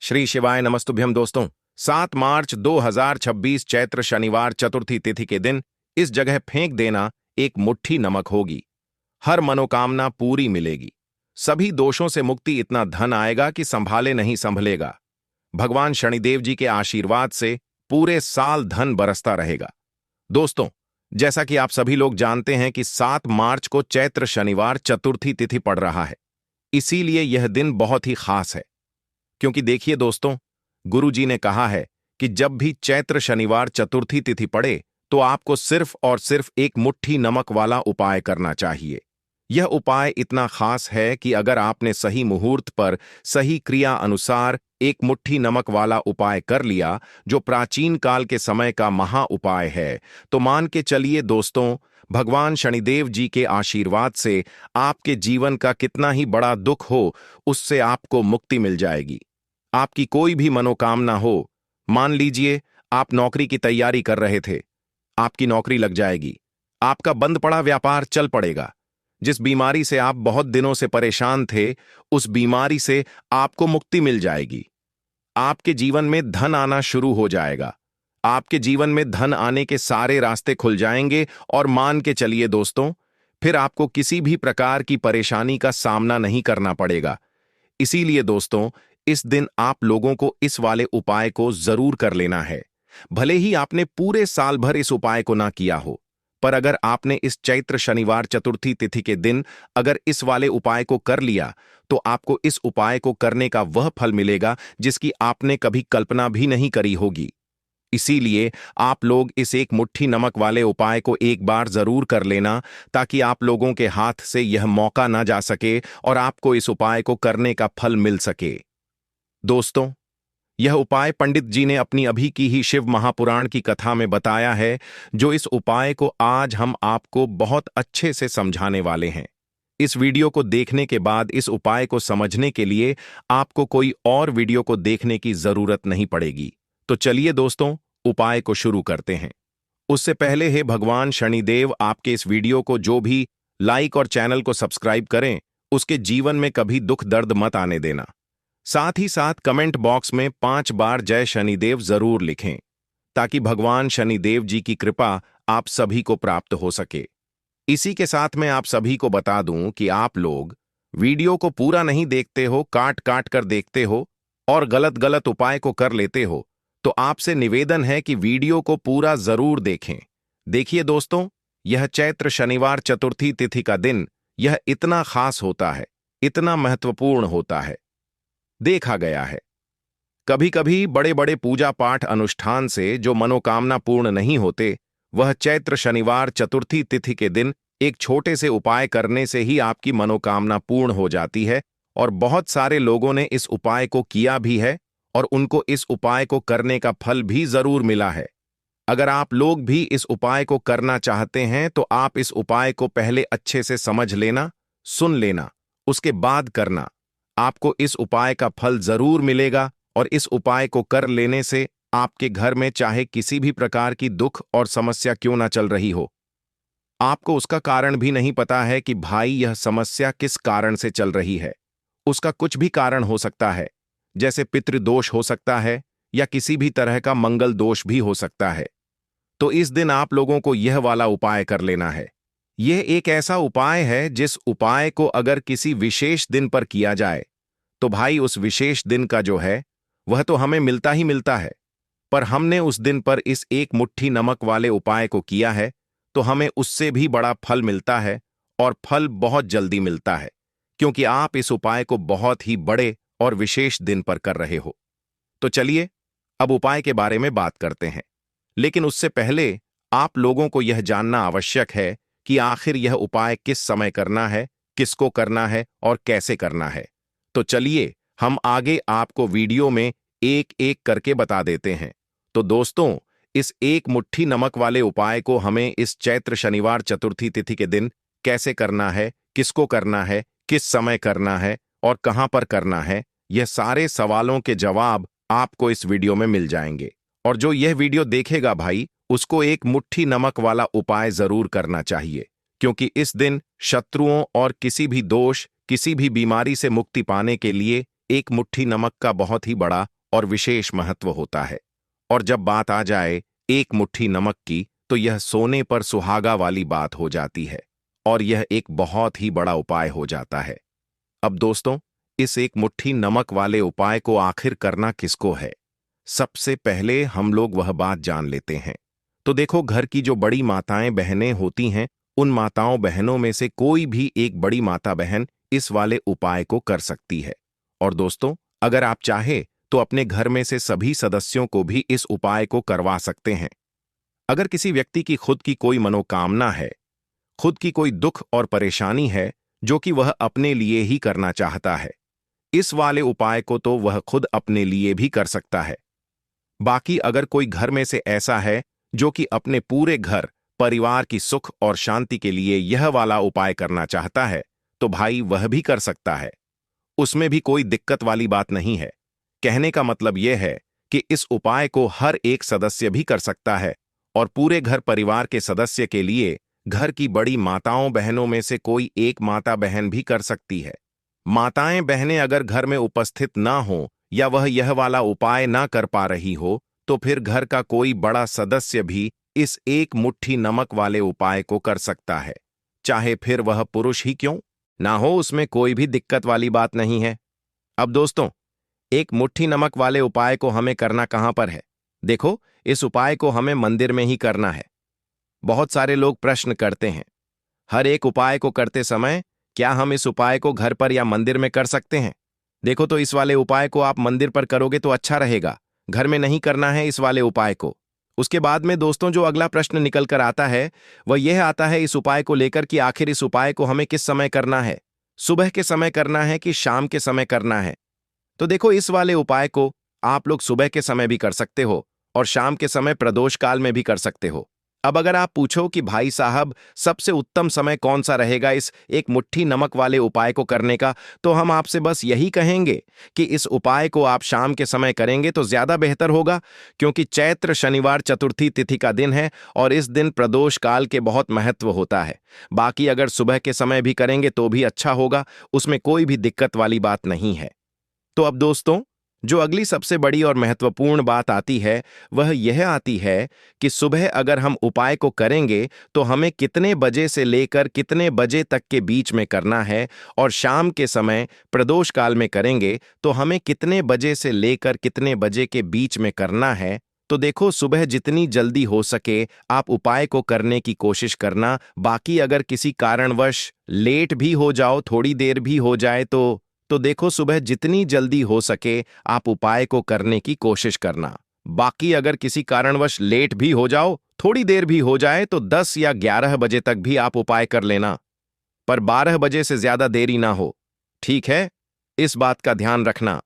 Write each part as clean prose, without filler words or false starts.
श्री शिवाय नमस्तुभ्यम दोस्तों। 7 मार्च 2026 चैत्र शनिवार चतुर्थी तिथि के दिन इस जगह फेंक देना एक मुट्ठी नमक होगी। हर मनोकामना पूरी मिलेगी। सभी दोषों से मुक्ति, इतना धन आएगा कि संभाले नहीं संभलेगा। भगवान शनिदेव जी के आशीर्वाद से पूरे साल धन बरसता रहेगा। दोस्तों, जैसा कि आप सभी लोग जानते हैं कि 7 मार्च को चैत्र शनिवार चतुर्थी तिथि पड़ रहा है। इसीलिए यह दिन बहुत ही खास है। क्योंकि देखिए दोस्तों, गुरु जी ने कहा है कि जब भी चैत्र शनिवार चतुर्थी तिथि पड़े तो आपको सिर्फ और सिर्फ एक मुट्ठी नमक वाला उपाय करना चाहिए। यह उपाय इतना खास है कि अगर आपने सही मुहूर्त पर सही क्रिया अनुसार एक मुट्ठी नमक वाला उपाय कर लिया, जो प्राचीन काल के समय का महा उपाय है, तो मान के चलिए दोस्तों, भगवान शनिदेव जी के आशीर्वाद से आपके जीवन का कितना ही बड़ा दुख हो, उससे आपको मुक्ति मिल जाएगी। आपकी कोई भी मनोकामना हो, मान लीजिए आप नौकरी की तैयारी कर रहे थे, आपकी नौकरी लग जाएगी। आपका बंद पड़ा व्यापार चल पड़ेगा। जिस बीमारी से आप बहुत दिनों से परेशान थे, उस बीमारी से आपको मुक्ति मिल जाएगी। आपके जीवन में धन आना शुरू हो जाएगा। आपके जीवन में धन आने के सारे रास्ते खुल जाएंगे और मान के चलिए दोस्तों, फिर आपको किसी भी प्रकार की परेशानी का सामना नहीं करना पड़ेगा। इसीलिए दोस्तों, इस दिन आप लोगों को इस वाले उपाय को जरूर कर लेना है। भले ही आपने पूरे साल भर इस उपाय को ना किया हो, पर अगर आपने इस चैत्र शनिवार चतुर्थी तिथि के दिन अगर इस वाले उपाय को कर लिया, तो आपको इस उपाय को करने का वह फल मिलेगा जिसकी आपने कभी कल्पना भी नहीं करी होगी। इसीलिए आप लोग इस एक मुट्ठी नमक वाले उपाय को एक बार जरूर कर लेना, ताकि आप लोगों के हाथ से यह मौका ना जा सके और आपको इस उपाय को करने का फल मिल सके। दोस्तों, यह उपाय पंडित जी ने अपनी अभी की ही शिव महापुराण की कथा में बताया है, जो इस उपाय को आज हम आपको बहुत अच्छे से समझाने वाले हैं। इस वीडियो को देखने के बाद इस उपाय को समझने के लिए आपको कोई और वीडियो को देखने की जरूरत नहीं पड़ेगी। तो चलिए दोस्तों, उपाय को शुरू करते हैं। उससे पहले हे भगवान शनिदेव आपके इस वीडियो को जो भी लाइक और चैनल को सब्सक्राइब करें, उसके जीवन में कभी दुख दर्द मत आने देना। साथ ही साथ कमेंट बॉक्स में 5 बार जय शनिदेव जरूर लिखें, ताकि भगवान शनिदेव जी की कृपा आप सभी को प्राप्त हो सके। इसी के साथ मैं आप सभी को बता दूं कि आप लोग वीडियो को पूरा नहीं देखते हो, काट काट कर देखते हो और गलत गलत उपाय को कर लेते हो, तो आपसे निवेदन है कि वीडियो को पूरा जरूर देखें। देखिए दोस्तों, यह चैत्र शनिवार चतुर्थी तिथि का दिन यह इतना खास होता है, इतना महत्वपूर्ण होता है। देखा गया है कभी कभी बड़े बड़े पूजा पाठ अनुष्ठान से जो मनोकामना पूर्ण नहीं होते, वह चैत्र शनिवार चतुर्थी तिथि के दिन एक छोटे से उपाय करने से ही आपकी मनोकामना पूर्ण हो जाती है। और बहुत सारे लोगों ने इस उपाय को किया भी है और उनको इस उपाय को करने का फल भी जरूर मिला है। अगर आप लोग भी इस उपाय को करना चाहते हैं, तो आप इस उपाय को पहले अच्छे से समझ लेना, सुन लेना, उसके बाद करना। आपको इस उपाय का फल जरूर मिलेगा और इस उपाय को कर लेने से आपके घर में चाहे किसी भी प्रकार की दुख और समस्या क्यों ना चल रही हो, आपको उसका कारण भी नहीं पता है कि भाई यह समस्या किस कारण से चल रही है। उसका कुछ भी कारण हो सकता है, जैसे पितृदोष हो सकता है या किसी भी तरह का मंगल दोष भी हो सकता है। तो इस दिन आप लोगों को यह वाला उपाय कर लेना है। यह एक ऐसा उपाय है जिस उपाय को अगर किसी विशेष दिन पर किया जाए, तो भाई उस विशेष दिन का जो है वह तो हमें मिलता ही मिलता है, पर हमने उस दिन पर इस एक मुट्ठी नमक वाले उपाय को किया है, तो हमें उससे भी बड़ा फल मिलता है और फल बहुत जल्दी मिलता है, क्योंकि आप इस उपाय को बहुत ही बड़े और विशेष दिन पर कर रहे हो। तो चलिए अब उपाय के बारे में बात करते हैं। लेकिन उससे पहले आप लोगों को यह जानना आवश्यक है कि आखिर यह उपाय किस समय करना है, किसको करना है और कैसे करना है। तो चलिए हम आगे आपको वीडियो में एक एक करके बता देते हैं। तो दोस्तों, इस एक मुट्ठी नमक वाले उपाय को हमें इस चैत्र शनिवार चतुर्थी तिथि के दिन कैसे करना है, किसको करना है, किस समय करना है और कहां पर करना है, यह सारे सवालों के जवाब आपको इस वीडियो में मिल जाएंगे। और जो यह वीडियो देखेगा भाई, उसको एक मुट्ठी नमक वाला उपाय जरूर करना चाहिए, क्योंकि इस दिन शत्रुओं और किसी भी दोष, किसी भी बीमारी से मुक्ति पाने के लिए एक मुट्ठी नमक का बहुत ही बड़ा और विशेष महत्व होता है। और जब बात आ जाए एक मुट्ठी नमक की, तो यह सोने पर सुहागा वाली बात हो जाती है और यह एक बहुत ही बड़ा उपाय हो जाता है। अब दोस्तों, इस एक मुट्ठी नमक वाले उपाय को आखिर करना किसको है? सबसे पहले हम लोग वह बात जान लेते हैं। तो देखो, घर की जो बड़ी माताएं बहनें होती हैं, उन माताओं बहनों में से कोई भी एक बड़ी माता बहन इस वाले उपाय को कर सकती है। और दोस्तों, अगर आप चाहे तो अपने घर में से सभी सदस्यों को भी इस उपाय को करवा सकते हैं। अगर किसी व्यक्ति की खुद की कोई मनोकामना है, खुद की कोई दुख और परेशानी है जो कि वह अपने लिए ही करना चाहता है, इस वाले उपाय को तो वह खुद अपने लिए भी कर सकता है। बाकी अगर कोई घर में से ऐसा है जो कि अपने पूरे घर परिवार की सुख और शांति के लिए यह वाला उपाय करना चाहता है, तो भाई वह भी कर सकता है। उसमें भी कोई दिक्कत वाली बात नहीं है। कहने का मतलब यह है कि इस उपाय को हर एक सदस्य भी कर सकता है और पूरे घर परिवार के सदस्य के लिए घर की बड़ी माताओं बहनों में से कोई एक माता बहन भी कर सकती है। माताएं बहनें अगर घर में उपस्थित ना हो या वह यह वाला उपाय ना कर पा रही हो, तो फिर घर का कोई बड़ा सदस्य भी इस एक मुट्ठी नमक वाले उपाय को कर सकता है, चाहे फिर वह पुरुष ही क्यों ना हो। उसमें कोई भी दिक्कत वाली बात नहीं है। अब दोस्तों, एक मुट्ठी नमक वाले उपाय को हमें करना कहां पर है? देखो, इस उपाय को हमें मंदिर में ही करना है। बहुत सारे लोग प्रश्न करते हैं, हर एक उपाय को करते समय क्या हम इस उपाय को घर पर या मंदिर में कर सकते हैं? देखो, तो इस वाले उपाय को आप मंदिर पर करोगे तो अच्छा रहेगा, घर में नहीं करना है इस वाले उपाय को। उसके बाद में दोस्तों, जो अगला प्रश्न निकल कर आता है वह यह आता है इस उपाय को लेकर कि आखिर इस उपाय को हमें किस समय करना है, सुबह के समय करना है कि शाम के समय करना है? तो देखो, इस वाले उपाय को आप लोग सुबह के समय भी कर सकते हो और शाम के समय प्रदोष काल में भी कर सकते हो। अब अगर आप पूछो कि भाई साहब, सबसे उत्तम समय कौन सा रहेगा इस एक मुट्ठी नमक वाले उपाय को करने का, तो हम आपसे बस यही कहेंगे कि इस उपाय को आप शाम के समय करेंगे तो ज्यादा बेहतर होगा, क्योंकि चैत्र शनिवार चतुर्थी तिथि का दिन है और इस दिन प्रदोष काल के बहुत महत्व होता है। बाकी अगर सुबह के समय भी करेंगे तो भी अच्छा होगा, उसमें कोई भी दिक्कत वाली बात नहीं है। तो अब दोस्तों, जो अगली सबसे बड़ी और महत्वपूर्ण बात आती है वह यह आती है कि सुबह अगर हम उपाय को करेंगे तो हमें कितने बजे से लेकर कितने बजे तक के बीच में करना है, और शाम के समय प्रदोष काल में करेंगे तो हमें कितने बजे से लेकर कितने बजे के बीच में करना है। तो देखो, सुबह जितनी जल्दी हो सके आप उपाय को करने की कोशिश करना। बाकी अगर किसी कारणवश लेट भी हो जाओ, थोड़ी देर भी हो जाए, तो देखो, सुबह जितनी जल्दी हो सके आप उपाय को करने की कोशिश करना। बाकी अगर किसी कारणवश लेट भी हो जाओ, थोड़ी देर भी हो जाए, तो 10 या 11 बजे तक भी आप उपाय कर लेना, पर 12 बजे से ज्यादा देरी ना हो। ठीक है, इस बात का ध्यान रखना।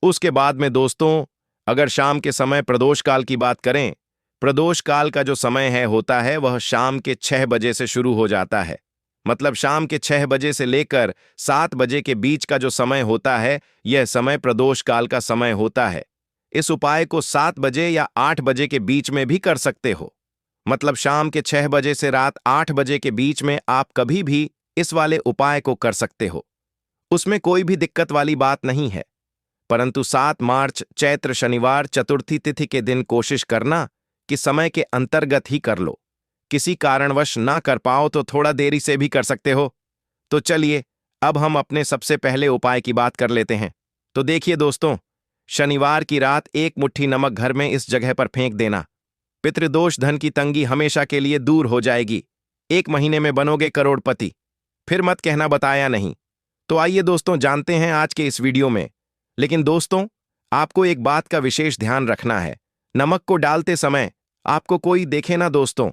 उसके बाद में दोस्तों, अगर शाम के समय प्रदोष काल की बात करें, प्रदोष काल का जो समय है होता है वह शाम के 6 बजे से शुरू हो जाता है। मतलब शाम के 6 बजे से लेकर 7 बजे के बीच का जो समय होता है, यह समय प्रदोष काल का समय होता है। इस उपाय को 7 बजे या 8 बजे के बीच में भी कर सकते हो। मतलब शाम के 6 बजे से रात 8 बजे के बीच में आप कभी भी इस वाले उपाय को कर सकते हो, उसमें कोई भी दिक्कत वाली बात नहीं है। परंतु 7 मार्च चैत्र शनिवार चतुर्थी तिथि के दिन कोशिश करना कि समय के अंतर्गत ही कर लो। किसी कारणवश ना कर पाओ तो थोड़ा देरी से भी कर सकते हो। तो चलिए, अब हम अपने सबसे पहले उपाय की बात कर लेते हैं। तो देखिए दोस्तों, शनिवार की रात एक मुट्ठी नमक घर में इस जगह पर फेंक देना। पितृदोष, धन की तंगी हमेशा के लिए दूर हो जाएगी। 1 महीने में बनोगे करोड़पति। फिर मत कहना बताया नहीं। तो आइए दोस्तों, जानते हैं आज के इस वीडियो में। लेकिन दोस्तों, आपको एक बात का विशेष ध्यान रखना है। नमक को डालते समय आपको कोई देखे ना दोस्तों।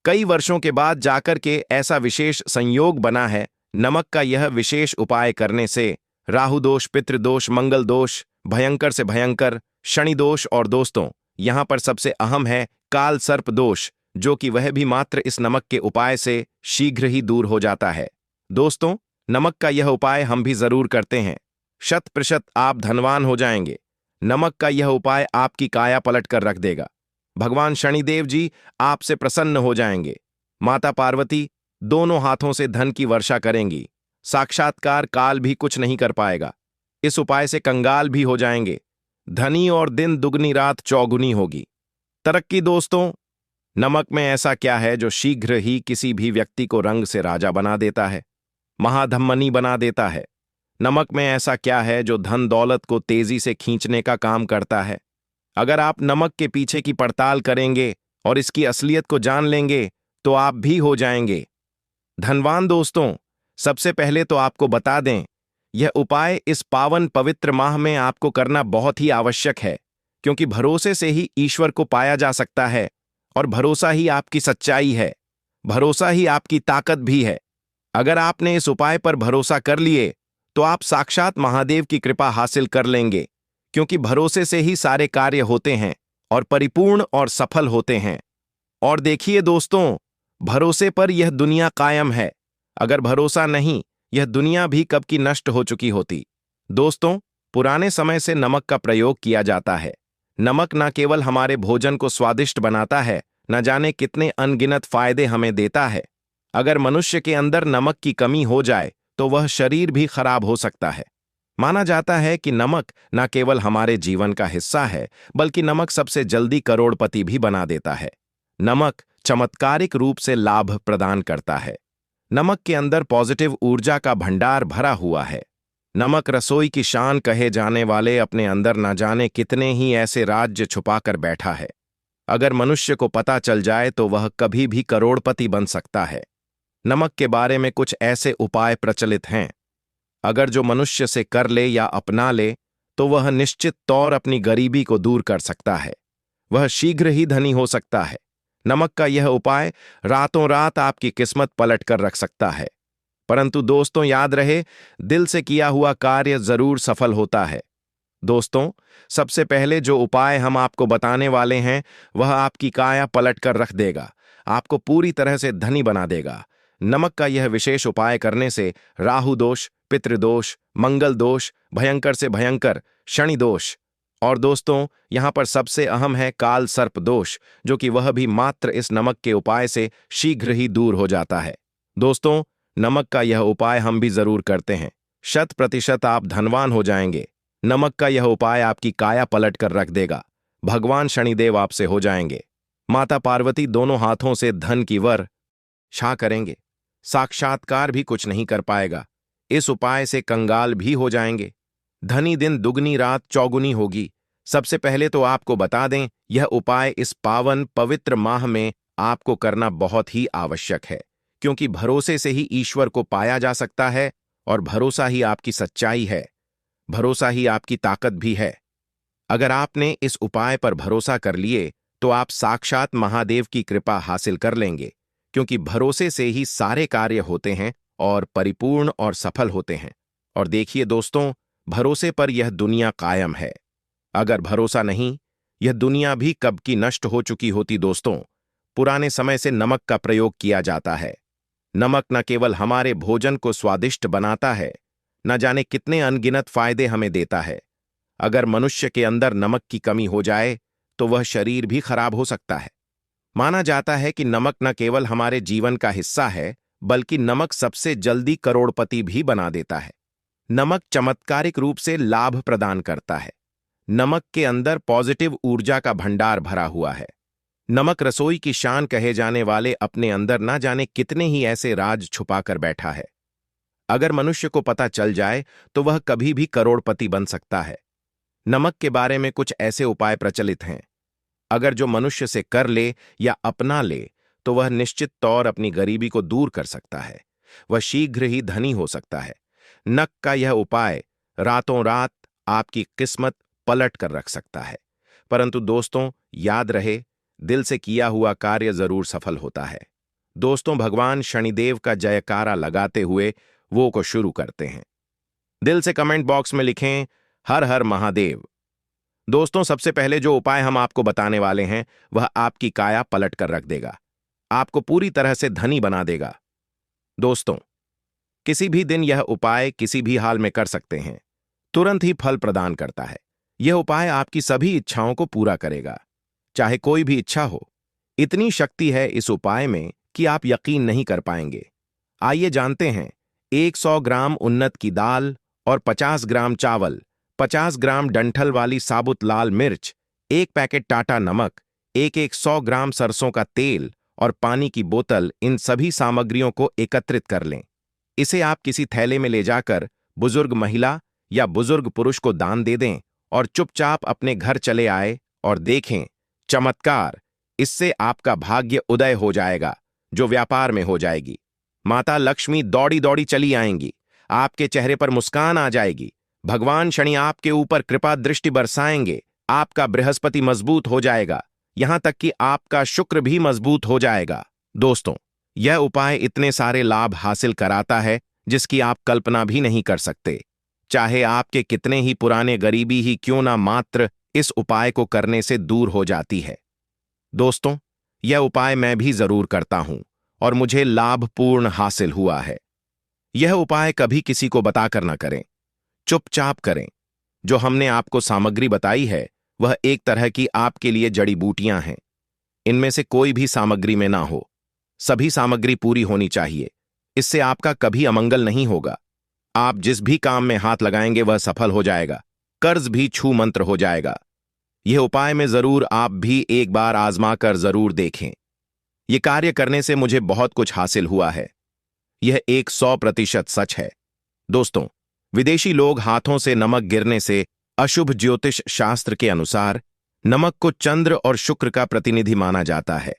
कई वर्षों के बाद जाकर के ऐसा विशेष संयोग बना है। नमक का यह विशेष उपाय करने से राहु दोष, पितृदोष, मंगल दोष, भयंकर से भयंकर शनि दोष, और दोस्तों यहां पर सबसे अहम है काल सर्प दोष, जो कि वह भी मात्र इस नमक के उपाय से शीघ्र ही दूर हो जाता है। दोस्तों, नमक का यह उपाय हम भी जरूर करते हैं। 100% आप धनवान हो जाएंगे। नमक का यह उपाय आपकी काया पलट कर रख देगा। भगवान शनिदेव जी आपसे प्रसन्न हो जाएंगे। माता पार्वती दोनों हाथों से धन की वर्षा करेंगी। साक्षात्कार काल भी कुछ नहीं कर पाएगा। इस उपाय से कंगाल भी हो जाएंगे। धनी और दिन दुगनी रात चौगुनी होगी। तरक्की दोस्तों, नमक में ऐसा क्या है जो शीघ्र ही किसी भी व्यक्ति को रंग से राजा बना देता है, महाधमनी बना देता है? नमक में ऐसा क्या है जो धन दौलत को तेजी से खींचने का काम करता है? अगर आप नमक के पीछे की पड़ताल करेंगे और इसकी असलियत को जान लेंगे तो आप भी हो जाएंगे धनवान। दोस्तों, सबसे पहले तो आपको बता दें, यह उपाय इस पावन पवित्र माह में आपको करना बहुत ही आवश्यक है, क्योंकि भरोसे से ही ईश्वर को पाया जा सकता है और भरोसा ही आपकी सच्चाई है, भरोसा ही आपकी ताकत भी है। अगर आपने इस उपाय पर भरोसा कर लिए तो आप साक्षात महादेव की कृपा हासिल कर लेंगे, क्योंकि भरोसे से ही सारे कार्य होते हैं और परिपूर्ण और सफल होते हैं। और देखिए दोस्तों, भरोसे पर यह दुनिया कायम है। अगर भरोसा नहीं, यह दुनिया भी कब की नष्ट हो चुकी होती। दोस्तों, पुराने समय से नमक का प्रयोग किया जाता है। नमक न केवल हमारे भोजन को स्वादिष्ट बनाता है, न जाने कितने अनगिनत फायदे हमें देता है। अगर मनुष्य के अंदर नमक की कमी हो जाए तो वह शरीर भी खराब हो सकता है। माना जाता है कि नमक न केवल हमारे जीवन का हिस्सा है, बल्कि नमक सबसे जल्दी करोड़पति भी बना देता है। नमक चमत्कारिक रूप से लाभ प्रदान करता है। नमक के अंदर पॉजिटिव ऊर्जा का भंडार भरा हुआ है। नमक रसोई की शान कहे जाने वाले अपने अंदर न जाने कितने ही ऐसे राज्य छुपाकर बैठा है। अगर मनुष्य को पता चल जाए तो वह कभी भी करोड़पति बन सकता है। नमक के बारे में कुछ ऐसे उपाय प्रचलित हैं, अगर जो मनुष्य से कर ले या अपना ले तो वह निश्चित तौर अपनी गरीबी को दूर कर सकता है, वह शीघ्र ही धनी हो सकता है। नमक का यह उपाय रातों रात आपकी किस्मत पलट कर रख सकता है। परंतु दोस्तों, याद रहे, दिल से किया हुआ कार्य जरूर सफल होता है। दोस्तों, सबसे पहले जो उपाय हम आपको बताने वाले हैं वह आपकी काया पलट कर रख देगा, आपको पूरी तरह से धनी बना देगा। नमक का यह विशेष उपाय करने से राहु दोष, पितृदोष, मंगल दोष, भयंकर से भयंकर शनि दोष, और दोस्तों यहां पर सबसे अहम है काल सर्प दोष, जो कि वह भी मात्र इस नमक के उपाय से शीघ्र ही दूर हो जाता है। दोस्तों, नमक का यह उपाय हम भी जरूर करते हैं, 100% आप धनवान हो जाएंगे। नमक का यह उपाय आपकी काया पलट कर रख देगा। भगवान शनिदेव आपसे हो जाएंगे। माता पार्वती दोनों हाथों से धन की वर्षा करेंगे। साक्षात्कार भी कुछ नहीं कर पाएगा। इस उपाय से कंगाल भी हो जाएंगे। धनी दिन दुगनी रात चौगुनी होगी। सबसे पहले तो आपको बता दें, यह उपाय इस पावन पवित्र माह में आपको करना बहुत ही आवश्यक है, क्योंकि भरोसे से ही ईश्वर को पाया जा सकता है और भरोसा ही आपकी सच्चाई है, भरोसा ही आपकी ताकत भी है। अगर आपने इस उपाय पर भरोसा कर लिए तो आप साक्षात महादेव की कृपा हासिल कर लेंगे, क्योंकि भरोसे से ही सारे कार्य होते हैं और परिपूर्ण और सफल होते हैं। और देखिए दोस्तों, भरोसे पर यह दुनिया कायम है। अगर भरोसा नहीं, यह दुनिया भी कब की नष्ट हो चुकी होती। दोस्तों, पुराने समय से नमक का प्रयोग किया जाता है। नमक न केवल हमारे भोजन को स्वादिष्ट बनाता है, न जाने कितने अनगिनत फायदे हमें देता है। अगर मनुष्य के अंदर नमक की कमी हो जाए तो वह शरीर भी खराब हो सकता है। माना जाता है कि नमक न केवल हमारे जीवन का हिस्सा है, बल्कि नमक सबसे जल्दी करोड़पति भी बना देता है। नमक चमत्कारिक रूप से लाभ प्रदान करता है। नमक के अंदर पॉजिटिव ऊर्जा का भंडार भरा हुआ है। नमक रसोई की शान कहे जाने वाले अपने अंदर न जाने कितने ही ऐसे राज छुपाकर बैठा है। अगर मनुष्य को पता चल जाए तो वह कभी भी करोड़पति बन सकता है। नमक के बारे में कुछ ऐसे उपाय प्रचलित हैं, अगर जो मनुष्य से कर ले या अपना ले तो वह निश्चित तौर अपनी गरीबी को दूर कर सकता है, वह शीघ्र ही धनी हो सकता है। नक का यह उपाय रातों रात आपकी किस्मत पलट कर रख सकता है। परंतु दोस्तों, याद रहे, दिल से किया हुआ कार्य जरूर सफल होता है। दोस्तों, भगवान शनिदेव का जयकारा लगाते हुए वो को शुरू करते हैं। दिल से कमेंट बॉक्स में लिखें हर हर महादेव। दोस्तों, सबसे पहले जो उपाय हम आपको बताने वाले हैं वह आपकी काया पलट कर रख देगा, आपको पूरी तरह से धनी बना देगा। दोस्तों, किसी भी दिन यह उपाय किसी भी हाल में कर सकते हैं, तुरंत ही फल प्रदान करता है। यह उपाय आपकी सभी इच्छाओं को पूरा करेगा, चाहे कोई भी इच्छा हो। इतनी शक्ति है इस उपाय में कि आप यकीन नहीं कर पाएंगे। आइए जानते हैं। 100 ग्राम उन्नत की दाल और 50 ग्राम चावल 50 ग्राम डंठल वाली साबुत लाल मिर्च, एक पैकेट टाटा नमक, एक 100 ग्राम सरसों का तेल और पानी की बोतल, इन सभी सामग्रियों को एकत्रित कर लें। इसे आप किसी थैले में ले जाकर बुजुर्ग महिला या बुजुर्ग पुरुष को दान दे दें और चुपचाप अपने घर चले आए और देखें चमत्कार। इससे आपका भाग्य उदय हो जाएगा, जो व्यापार में हो जाएगी। माता लक्ष्मी दौड़ी दौड़ी चली आएंगी, आपके चेहरे पर मुस्कान आ जाएगी। भगवान शनि आपके ऊपर कृपा दृष्टि बरसाएंगे, आपका बृहस्पति मजबूत हो जाएगा, यहां तक कि आपका शुक्र भी मजबूत हो जाएगा। दोस्तों, यह उपाय इतने सारे लाभ हासिल कराता है जिसकी आप कल्पना भी नहीं कर सकते। चाहे आपके कितने ही पुराने गरीबी ही क्यों ना, मात्र इस उपाय को करने से दूर हो जाती है। दोस्तों, यह उपाय मैं भी जरूर करता हूं और मुझे लाभपूर्ण हासिल हुआ है। यह उपाय कभी किसी को बताकर न करें, चुपचाप करें। जो हमने आपको सामग्री बताई है वह एक तरह की आपके लिए जड़ी बूटियां हैं। इनमें से कोई भी सामग्री में ना हो, सभी सामग्री पूरी होनी चाहिए। इससे आपका कभी अमंगल नहीं होगा। आप जिस भी काम में हाथ लगाएंगे वह सफल हो जाएगा, कर्ज भी छू मंत्र हो जाएगा। यह उपाय में जरूर आप भी एक बार आजमा कर जरूर देखें। यह कार्य करने से मुझे बहुत कुछ हासिल हुआ है। यह 100% सच है। दोस्तों, विदेशी लोग हाथों से नमक गिरने से अशुभ ज्योतिष शास्त्र के अनुसार नमक को चंद्र और शुक्र का प्रतिनिधि माना जाता है।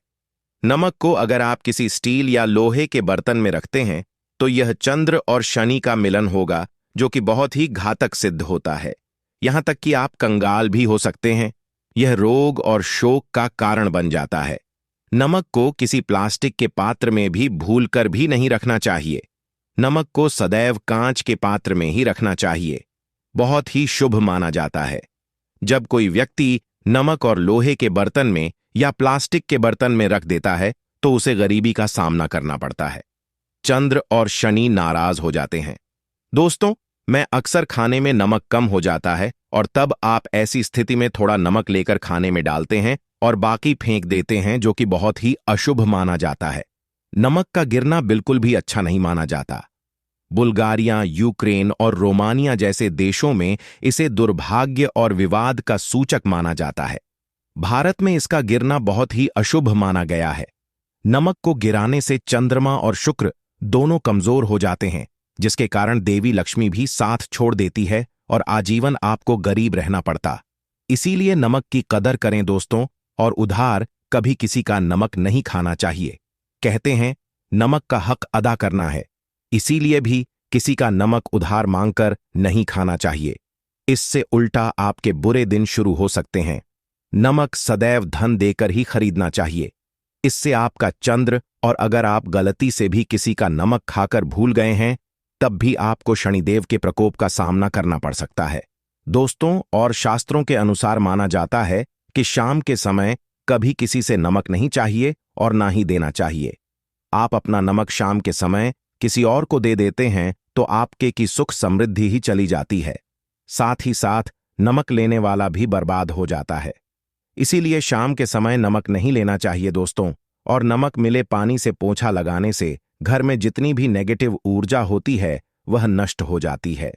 नमक को अगर आप किसी स्टील या लोहे के बर्तन में रखते हैं तो यह चंद्र और शनि का मिलन होगा, जो कि बहुत ही घातक सिद्ध होता है। यहां तक कि आप कंगाल भी हो सकते हैं। यह रोग और शोक का कारण बन जाता है। नमक को किसी प्लास्टिक के पात्र में भी भूलकर भी नहीं रखना चाहिए। नमक को सदैव कांच के पात्र में ही रखना चाहिए। बहुत ही शुभ माना जाता है। जब कोई व्यक्ति नमक और लोहे के बर्तन में या प्लास्टिक के बर्तन में रख देता है तो उसे गरीबी का सामना करना पड़ता है। चंद्र और शनि नाराज हो जाते हैं। दोस्तों, मैं अक्सर खाने में नमक कम हो जाता है और तब आप ऐसी स्थिति में थोड़ा नमक लेकर खाने में डालते हैं और बाकी फेंक देते हैं, जो कि बहुत ही अशुभ माना जाता है। नमक का गिरना बिल्कुल भी अच्छा नहीं माना जाता। बुल्गारिया, यूक्रेन और रोमानिया जैसे देशों में इसे दुर्भाग्य और विवाद का सूचक माना जाता है। भारत में इसका गिरना बहुत ही अशुभ माना गया है। नमक को गिराने से चंद्रमा और शुक्र दोनों कमजोर हो जाते हैं, जिसके कारण देवी लक्ष्मी भी साथ छोड़ देती है और आजीवन आपको गरीब रहना पड़ता। इसीलिए नमक की कदर करें दोस्तों, और उधार कभी किसी का नमक नहीं खाना चाहिए। कहते हैं नमक का हक अदा करना है, इसीलिए भी किसी का नमक उधार मांगकर नहीं खाना चाहिए। इससे उल्टा आपके बुरे दिन शुरू हो सकते हैं। नमक सदैव धन देकर ही खरीदना चाहिए। इससे आपका चंद्र, और अगर आप गलती से भी किसी का नमक खाकर भूल गए हैं तब भी आपको शनिदेव के प्रकोप का सामना करना पड़ सकता है। दोस्तों, और शास्त्रों के अनुसार माना जाता है कि शाम के समय कभी किसी से नमक नहीं चाहिए और ना ही देना चाहिए। आप अपना नमक शाम के समय किसी और को दे देते हैं तो आपके की सुख समृद्धि ही चली जाती है, साथ ही साथ नमक लेने वाला भी बर्बाद हो जाता है। इसीलिए शाम के समय नमक नहीं लेना चाहिए दोस्तों। और नमक मिले पानी से पोंछा लगाने से घर में जितनी भी नेगेटिव ऊर्जा होती है वह नष्ट हो जाती है।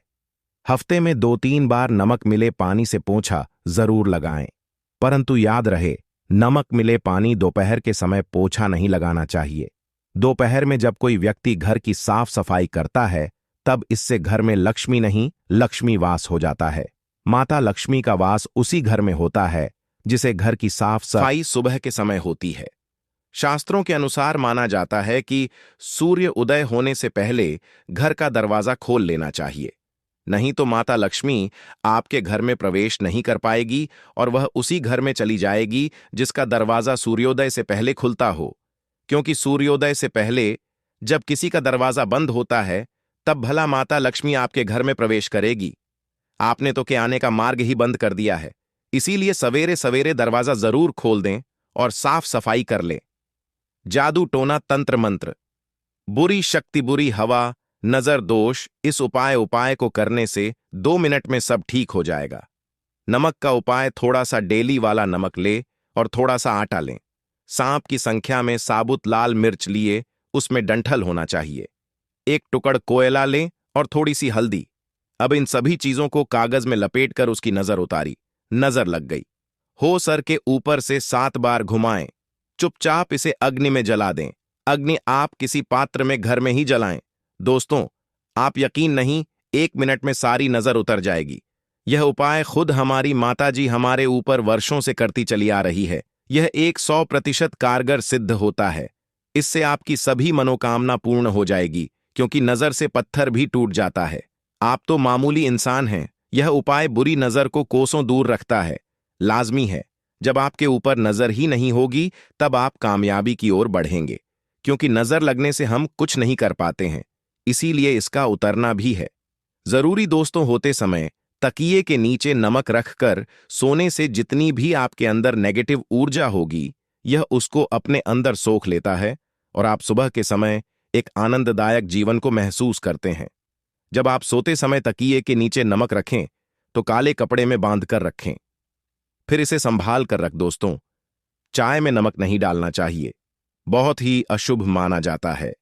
हफ्ते में 2-3 बार नमक मिले पानी से पोंछा जरूर लगाएं, परंतु याद रहे नमक मिले पानी दोपहर के समय पोंछा नहीं लगाना चाहिए। दोपहर में जब कोई व्यक्ति घर की साफ सफाई करता है तब इससे घर में लक्ष्मी नहीं, लक्ष्मी वास हो जाता है। माता लक्ष्मी का वास उसी घर में होता है जिसे घर की साफ सफाई सुबह के समय होती है। शास्त्रों के अनुसार माना जाता है कि सूर्य उदय होने से पहले घर का दरवाजा खोल लेना चाहिए, नहीं तो माता लक्ष्मी आपके घर में प्रवेश नहीं कर पाएगी और वह उसी घर में चली जाएगी जिसका दरवाजा सूर्योदय से पहले खुलता हो। क्योंकि सूर्योदय से पहले जब किसी का दरवाजा बंद होता है तब भला माता लक्ष्मी आपके घर में प्रवेश करेगी। आपने तो के आने का मार्ग ही बंद कर दिया है। इसीलिए सवेरे सवेरे दरवाजा जरूर खोल दें और साफ सफाई कर लें। जादू टोना तंत्र मंत्र, बुरी शक्ति, बुरी हवा, नजर दोष, इस उपाय को करने से 2 मिनट में सब ठीक हो जाएगा। नमक का उपाय, थोड़ा सा डेली वाला नमक ले और थोड़ा सा आटा लें। सांप की संख्या में साबुत लाल मिर्च लिए, उसमें डंठल होना चाहिए। 1 टुकड़ कोयला लें और थोड़ी सी हल्दी। अब इन सभी चीजों को कागज में लपेटकर उसकी नजर उतारी। नजर लग गई। हो सर के ऊपर से 7 बार घुमाएं। चुपचाप इसे अग्नि में जला दें। अग्नि आप किसी पात्र में घर में ही जलाएं। दोस्तों, आप यकीन नहीं, 1 मिनट में सारी नजर उतर जाएगी। यह उपाय खुद हमारी माताजी हमारे ऊपर वर्षों से करती चली आ रही है। यह 100% कारगर सिद्ध होता है। इससे आपकी सभी मनोकामना पूर्ण हो जाएगी, क्योंकि नजर से पत्थर भी टूट जाता है। आप तो मामूली इंसान हैं। यह उपाय बुरी नजर को कोसों दूर रखता है। लाजमी है। जब आपके ऊपर नजर ही नहीं होगी, तब आप कामयाबी की ओर बढ़ेंगे, क्योंकि नजर लगने से हम कुछ नहीं कर पाते हैं। इसीलिए इसका उतरना भी है। जरूरी दोस्तों, होते समय तकिए के नीचे नमक रखकर सोने से जितनी भी आपके अंदर नेगेटिव ऊर्जा होगी, यह उसको अपने अंदर सोख लेता है और आप सुबह के समय एक आनंददायक जीवन को महसूस करते हैं। जब आप सोते समय तकिए के नीचे नमक रखें तो काले कपड़े में बांध कर रखें। फिर इसे संभाल कर रख दोस्तों। चाय में नमक नहीं डालना चाहिए। बहुत ही अशुभ माना जाता है।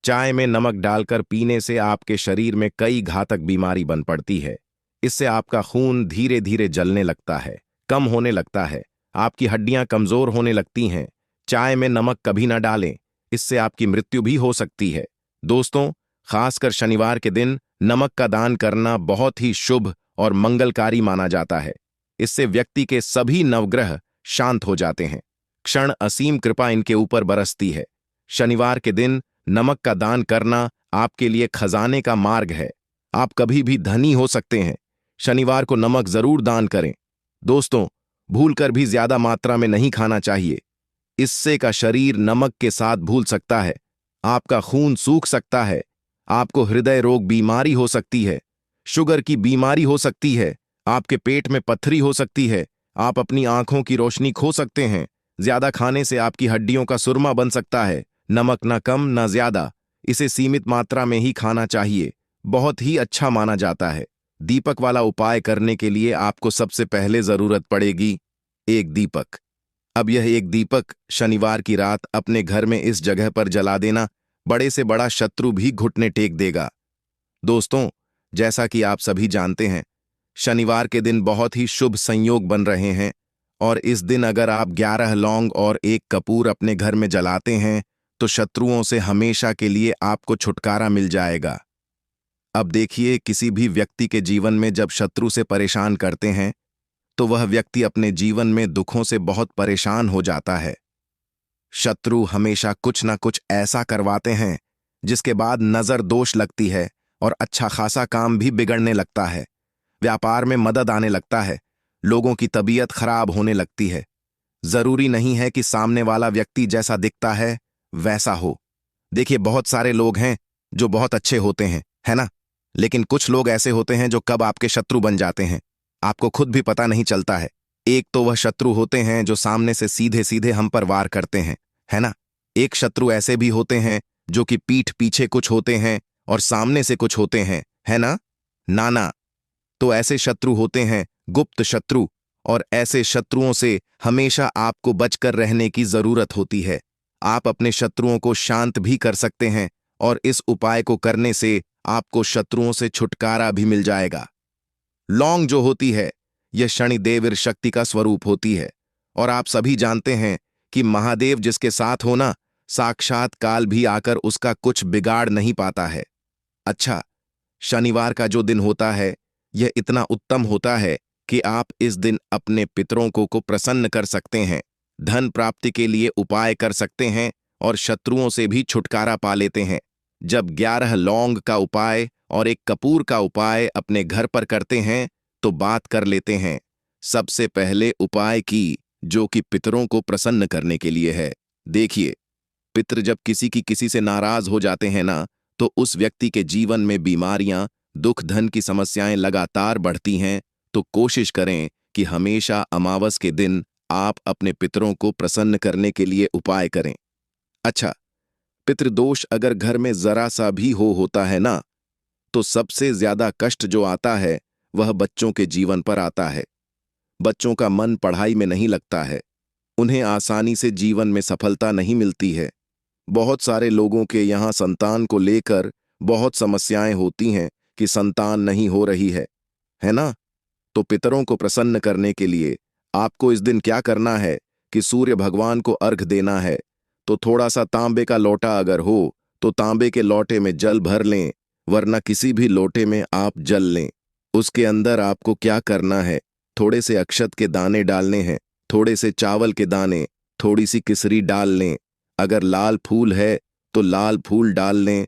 चाय में नमक डालकर पीने से आपके शरीर में कई घातक बीमारी बन पड़ती है। इससे आपका खून धीरे धीरे जलने लगता है, कम होने लगता है, आपकी हड्डियां कमजोर होने लगती हैं। चाय में नमक कभी ना डालें, इससे आपकी मृत्यु भी हो सकती है। दोस्तों, खासकर शनिवार के दिन नमक का दान करना बहुत ही शुभ और मंगलकारी माना जाता है। इससे व्यक्ति के सभी नवग्रह शांत हो जाते हैं। क्षण असीम कृपा इनके ऊपर बरसती है। शनिवार के दिन नमक का दान करना आपके लिए खजाने का मार्ग है। आप कभी भी धनी हो सकते हैं। शनिवार को नमक जरूर दान करें। दोस्तों, भूलकर भी ज्यादा मात्रा में नहीं खाना चाहिए। इससे का शरीर नमक के साथ भूल सकता है। आपका खून सूख सकता है। आपको हृदय रोग बीमारी हो सकती है, शुगर की बीमारी हो सकती है, आपके पेट में पत्थरी हो सकती है, आप अपनी आंखों की रोशनी खो सकते हैं। ज्यादा खाने से आपकी हड्डियों का सुरमा बन सकता है। नमक ना कम ना ज्यादा, इसे सीमित मात्रा में ही खाना चाहिए। बहुत ही अच्छा माना जाता है। दीपक वाला उपाय करने के लिए आपको सबसे पहले जरूरत पड़ेगी एक दीपक। अब यह एक दीपक शनिवार की रात अपने घर में इस जगह पर जला देना, बड़े से बड़ा शत्रु भी घुटने टेक देगा। दोस्तों, जैसा कि आप सभी जानते हैं, शनिवार के दिन बहुत ही शुभ संयोग बन रहे हैं और इस दिन अगर आप 11 लौंग और 1 कपूर अपने घर में जलाते हैं तो शत्रुओं से हमेशा के लिए आपको छुटकारा मिल जाएगा। अब देखिए, किसी भी व्यक्ति के जीवन में जब शत्रु से परेशान करते हैं तो वह व्यक्ति अपने जीवन में दुखों से बहुत परेशान हो जाता है। शत्रु हमेशा कुछ ना कुछ ऐसा करवाते हैं जिसके बाद नजर दोष लगती है और अच्छा खासा काम भी बिगड़ने लगता है। व्यापार में मदद आने लगता है। लोगों की तबीयत खराब होने लगती है। जरूरी नहीं है कि सामने वाला व्यक्ति जैसा दिखता है वैसा हो। देखिए, बहुत सारे लोग हैं जो बहुत अच्छे होते हैं, है ना? लेकिन कुछ लोग ऐसे होते हैं जो कब आपके शत्रु बन जाते हैं आपको खुद भी पता नहीं चलता है। एक तो वह शत्रु होते हैं जो सामने से सीधे सीधे हम पर वार करते हैं, है ना? एक शत्रु ऐसे भी होते हैं जो कि पीठ पीछे कुछ होते हैं और सामने से कुछ होते हैं, है ना? नाना, तो ऐसे शत्रु होते हैं गुप्त शत्रु, और ऐसे शत्रुओं से हमेशा आपको बचकर रहने की जरूरत होती है। आप अपने शत्रुओं को शांत भी कर सकते हैं और इस उपाय को करने से आपको शत्रुओं से छुटकारा भी मिल जाएगा। लौंग जो होती है, यह शनिदेव शक्ति का स्वरूप होती है और आप सभी जानते हैं कि महादेव जिसके साथ होना, साक्षात काल भी आकर उसका कुछ बिगाड़ नहीं पाता है। अच्छा, शनिवार का जो दिन होता है यह इतना उत्तम होता है कि आप इस दिन अपने पितरों को प्रसन्न कर सकते हैं, धन प्राप्ति के लिए उपाय कर सकते हैं और शत्रुओं से भी छुटकारा पा लेते हैं। जब 11 लौंग का उपाय और 1 कपूर का उपाय अपने घर पर करते हैं तो बात कर लेते हैं सबसे पहले उपाय की, जो कि पितरों को प्रसन्न करने के लिए है। देखिए, पितृ जब किसी से नाराज हो जाते हैं ना, तो उस व्यक्ति के जीवन में बीमारियां, दुख, धन की समस्याएं लगातार बढ़ती हैं। तो कोशिश करें कि हमेशा अमावस के दिन आप अपने पितरों को प्रसन्न करने के लिए उपाय करें। अच्छा, पितृदोष अगर घर में जरा सा भी होता है ना, तो सबसे ज्यादा कष्ट जो आता है वह बच्चों के जीवन पर आता है। बच्चों का मन पढ़ाई में नहीं लगता है, उन्हें आसानी से जीवन में सफलता नहीं मिलती है। बहुत सारे लोगों के यहाँ संतान को लेकर बहुत समस्याएं होती हैं कि संतान नहीं हो रही है ना? तो पितरों को प्रसन्न करने के लिए आपको इस दिन क्या करना है कि सूर्य भगवान को अर्घ देना है। तो थोड़ा सा तांबे का लोटा अगर हो तो तांबे के लोटे में जल भर लें, वरना किसी भी लोटे में आप जल लें। उसके अंदर आपको क्या करना है, थोड़े से अक्षत के दाने डालने हैं, थोड़े से चावल के दाने, थोड़ी सी किसरी डाल लें। अगर लाल फूल है तो लाल फूल डाल लें,